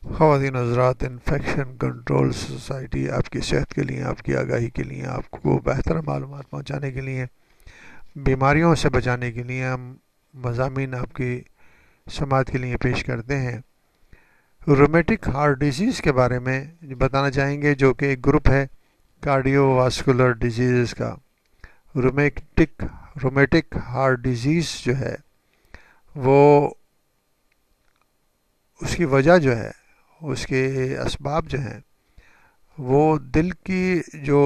خواتین حضرات، infection control society آپ کی صحت کے لیے، آپ کی آگاہی کے لیے، آپ کو بہتر معلومات پہنچانے کے لیے، بیماریوں سے بچانے کے لیے ہم مضامین آپ کی سماعت کے لیے پیش کرتے ہیں۔ رومیٹک ہارٹ ڈیزیز کے بارے میں بتانا چاہیں گے، جو کہ ایک گروپ ہے کارڈیو واسکولر ڈیزیز کا۔ رومیٹک رومیٹک ہارٹ ڈیزیز جو ہے وہ اس کی وجہ جو ہے، اس کے اسباب جو ہیں، وہ دل کی جو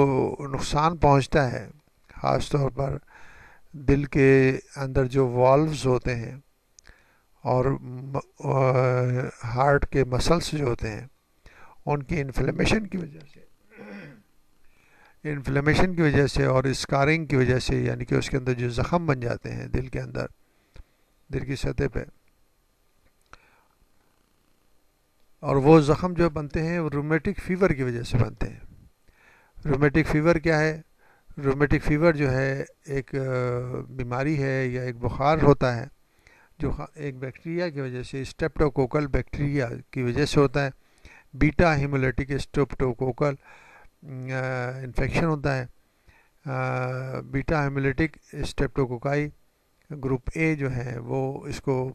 نقصان پہنچتا ہے، خاص طور پر دل کے اندر جو والوز ہوتے ہیں اور ہارٹ کے مسلس جو ہوتے ہیں، ان کی انفلیمیشن کی وجہ سے اور اسکارنگ کی وجہ سے، یعنی کہ اس کے اندر جو زخم بن جاتے ہیں دل کے اندر، دل کی سطح پہ، اور وہ زخم جو بنتے ہیں وہ رومیٹک فیور کی وجہ سے بنتے ہیں۔ رومیٹک فیور کیا ہے؟ رومیٹک فیور جو ہے ایک بیماری ہے یا ایک بخار ہوتا ہے جو ایک بیکٹیریا کی وجہ سے، اسٹریپٹوکوکل بیکٹیریا کی وجہ سے ہوتا ہے۔ بیٹا ہیمولیٹک اسٹریپٹوکوکل انفیکشن ہوتا ہے۔ بیٹا ہیمولیٹک اسٹریپٹوکوکائی گروپ اے جو ہے وہ اس کو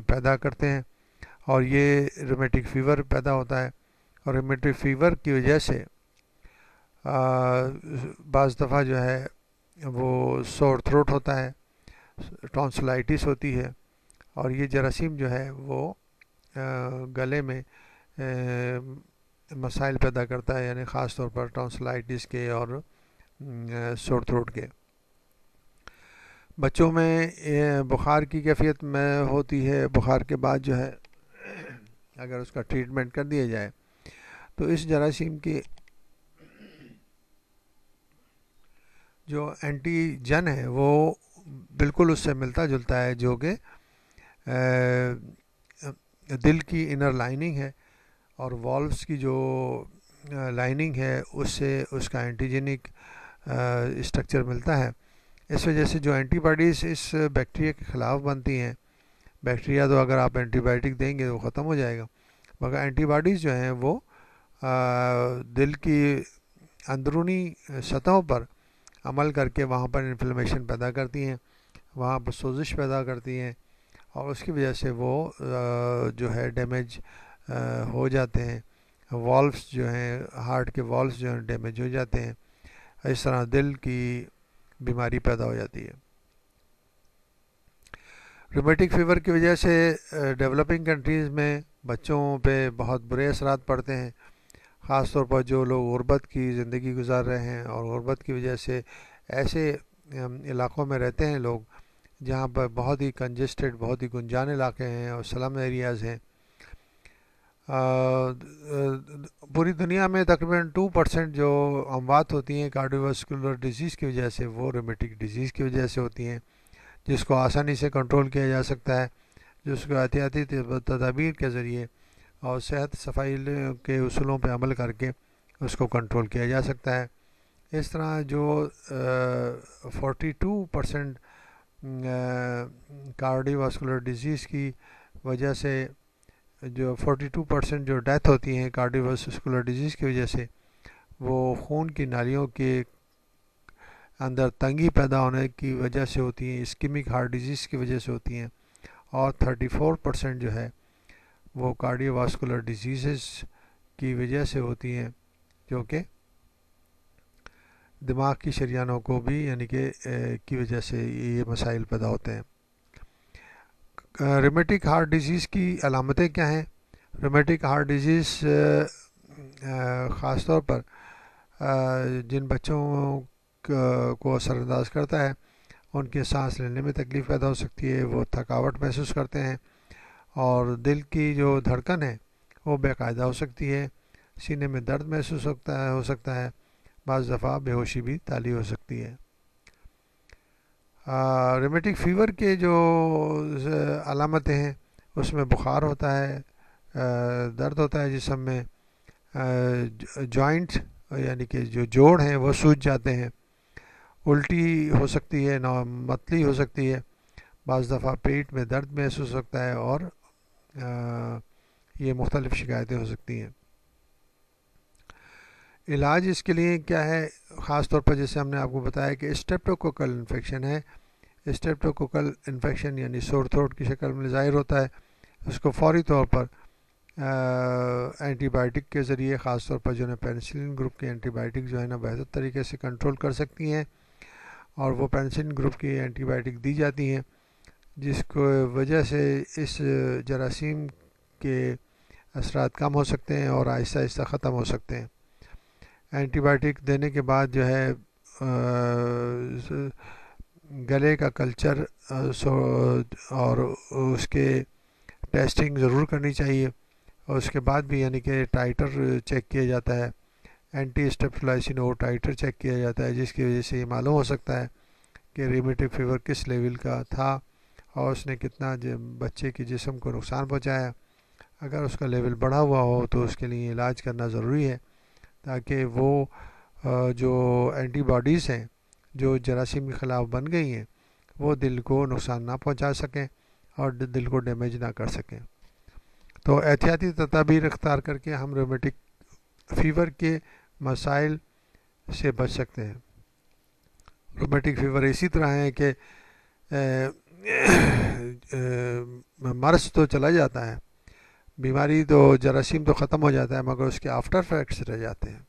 پیدا کرتے ہیں، اور یہ رومیٹک فیور پیدا ہوتا ہے۔ اور رومیٹک فیور کی وجہ سے بعض دفعہ جو ہے وہ سور تھروٹ ہوتا ہے، ٹونسلائٹس ہوتی ہے، اور یہ جراثیم جو ہے وہ گلے میں مسائل پیدا کرتا ہے، یعنی خاص طور پر ٹونسلائٹس کے اور سور تھروٹ کے۔ بچوں میں بخار کی کیفیت میں ہوتی ہے، بخار کے بعد جو ہے اگر اس کا ٹریٹمنٹ کر دیا جائے تو اس جراثیم کی جو اینٹی جن ہے وہ بالکل اس سے ملتا جلتا ہے، جو کہ دل کی انر لائننگ ہے اور والوز کی جو لائننگ ہے اس سے اس کا اینٹیجینک اسٹرکچر ملتا ہے۔ اس وجہ سے جو اینٹی باڈیز اس بیکٹیریا کے خلاف بنتی ہیں، بیکٹیریا تو اگر آپ اینٹی بائیوٹک دیں گے تو ختم ہو جائے گا، مگر اینٹی باڈیز جو ہیں وہ دل کی اندرونی سطحوں پر عمل کر کے وہاں پر انفلیمیشن پیدا کرتی ہیں، وہاں پر سوزش پیدا کرتی ہیں، اور اس کی وجہ سے وہ جو ہے ڈیمیج ہو جاتے ہیں۔ والوز جو ہیں، ہارٹ کے والوز جو ہیں ڈیمیج ہو جاتے ہیں، اس طرح دل کی بیماری پیدا ہو جاتی ہے۔ رومیٹک فیور کی وجہ سے ڈیولپنگ کنٹریز میں بچوں پہ بہت برے اثرات پڑتے ہیں، خاص طور پر جو لوگ غربت کی زندگی گزار رہے ہیں، اور غربت کی وجہ سے ایسے علاقوں میں رہتے ہیں لوگ جہاں پر بہت ہی کنجسٹڈ، بہت ہی گنجان علاقے ہیں اور سلم ایریاز ہیں۔ پوری دنیا میں تقریباً 2% جو اموات ہوتی ہیں کارڈیو واسکولر ڈیزیز کی وجہ سے، وہ رومیٹک ڈیزیز کی وجہ سے ہوتی ہیں، جس کو آسانی سے کنٹرول کیا جا سکتا ہے، جس کو احتیاطی تدابیر کے ذریعے اور صحت صفائی کے اصولوں پہ عمل کر کے اس کو کنٹرول کیا جا سکتا ہے۔ اس طرح جو 42% کارڈیو واسکولر ڈیزیز کی وجہ سے، جو 42% جو ڈیتھ ہوتی ہیں کارڈیو واسکولر ڈیزیز کی وجہ سے، وہ خون کی نالیوں کے اندر تنگی پیدا ہونے کی وجہ سے ہوتی ہیں، اسکیمک ہارٹ ڈیزیز کی وجہ سے ہوتی ہیں، اور 34% جو ہے وہ کارڈیو واسکولر ڈیزیزز کی وجہ سے ہوتی ہیں، جو کہ دماغ کی شریانوں کو بھی، یعنی کہ کی وجہ سے یہ مسائل پیدا ہوتے ہیں۔ رومیٹک ہارٹ ڈیزیز کی علامتیں کیا ہیں؟ رومیٹک ہارٹ ڈیزیز خاص طور پر جن بچوں کو اثر انداز کرتا ہے، ان کے سانس لینے میں تکلیف پیدا ہو سکتی ہے، وہ تھکاوٹ محسوس کرتے ہیں، اور دل کی جو دھڑکن ہے وہ بے قاعدہ ہو سکتی ہے، سینے میں درد محسوس ہو سکتا ہے، بعض دفعہ بے ہوشی بھی تالی ہو سکتی ہے۔ رومیٹک فیور کے جو علامتیں ہیں اس میں بخار ہوتا ہے، درد ہوتا ہے جسم میں، جوائنٹ یعنی کہ جو جوڑ ہیں وہ سوج جاتے ہیں، الٹی ہو سکتی ہے، متلی ہو سکتی ہے، بعض دفعہ پیٹ میں درد محسوس ہوتا ہے، اور یہ مختلف شکایتیں ہو سکتی ہیں۔ علاج اس کے لیے کیا ہے؟ خاص طور پر جیسے ہم نے آپ کو بتایا کہ اسٹریپٹوکوکل انفیکشن ہے، اسٹریپٹوکوکل انفیکشن یعنی سور تھروٹ کی شکل میں ظاہر ہوتا ہے، اس کو فوری طور پر اینٹی بائیوٹک کے ذریعے، خاص طور پر جو ہے پینسلن گروپ کی اینٹی بائیوٹک جو ہے نا بہتر طریقے سے کنٹرول کر سکتی ہیں، اور وہ پینسلن گروپ کی اینٹی بائیوٹک دی جاتی ہیں، جس کو وجہ سے اس جراثیم کے اثرات کم ہو سکتے ہیں اور آہستہ آہستہ ختم ہو سکتے ہیں۔ اینٹی بائیوٹک دینے کے بعد جو ہے گلے کا کلچر اور اس کے ٹیسٹنگ ضرور کرنی چاہیے، اور اس کے بعد بھی یعنی کہ ٹائٹر چیک کیا جاتا ہے، اینٹی اسٹریپٹولائسن اور ٹائٹر چیک کیا جاتا ہے، جس کی وجہ سے یہ معلوم ہو سکتا ہے کہ ریمیٹک فیور کس لیول کا تھا اور اس نے کتنا بچے کے جسم کو نقصان پہنچایا۔ اگر اس کا لیول بڑھا ہوا ہو تو اس کے لیے علاج کرنا ضروری ہے، تاکہ وہ جو اینٹی باڈیز ہیں جو جراثیم کے خلاف بن گئی ہیں وہ دل کو نقصان نہ پہنچا سکیں اور دل کو ڈیمیج نہ کر سکیں۔ تو احتیاطی تدابیر اختیار کر کے ہم ریمیٹک فیور کے مسائل سے بچ سکتے ہیں۔ ریمیٹک فیور اسی طرح ہے کہ مرض تو چلا جاتا ہے، بیماری تو جراثیم تو ختم ہو جاتا ہے، مگر اس کے آفٹر ایفیکٹس رہ جاتے ہیں۔